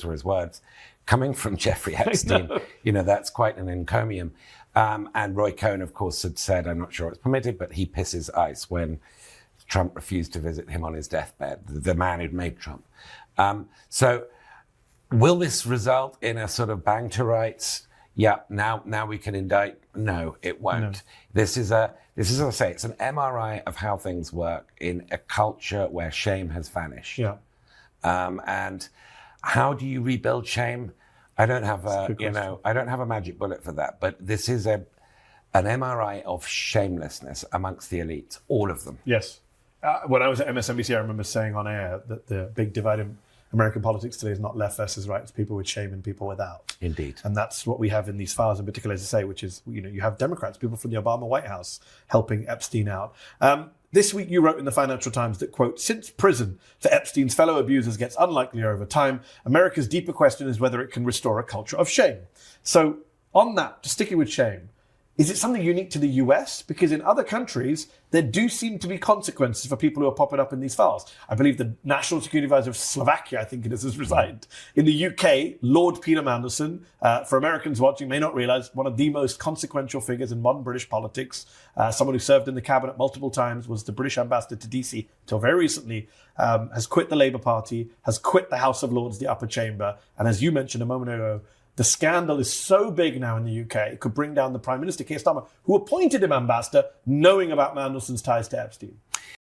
were his words, coming from Jeffrey Epstein, that's quite an encomium. And Roy Cohn, of course, had said, I'm not sure it's permitted, but he pisses ice when Trump refused to visit him on his deathbed, the man who'd made Trump. So will this result in a sort of bang to rights? Yeah, now we can indict. No, it won't. No. This is, as I say, it's an MRI of how things work in a culture where shame has vanished. Yeah. And how do you rebuild shame? I don't have a magic bullet for that, but this is an MRI of shamelessness amongst the elites, all of them. Yes. When I was at MSNBC, I remember saying on air that the big divide in American politics today is not left versus right, it's people with shame and people without. Indeed. And that's what we have in these files in particular, as I say, which is, you have Democrats, people from the Obama White House helping Epstein out. This week you wrote in the Financial Times that, quote, since prison for Epstein's fellow abusers gets unlikelier over time, America's deeper question is whether it can restore a culture of shame. So on that, just sticking with shame, is it something unique to the US? Because in other countries, there do seem to be consequences for people who are popping up in these files. I believe the National Security Advisor of Slovakia, I think it is, has resigned. In the UK, Lord Peter Mandelson, for Americans watching, may not realize, one of the most consequential figures in modern British politics, someone who served in the cabinet multiple times, was the British ambassador to DC till very recently, has quit the Labour Party, has quit the House of Lords, the upper chamber, and as you mentioned a moment ago, the scandal is so big now in the UK, it could bring down the Prime Minister, Keir Starmer, who appointed him ambassador, knowing about Mandelson's ties to Epstein.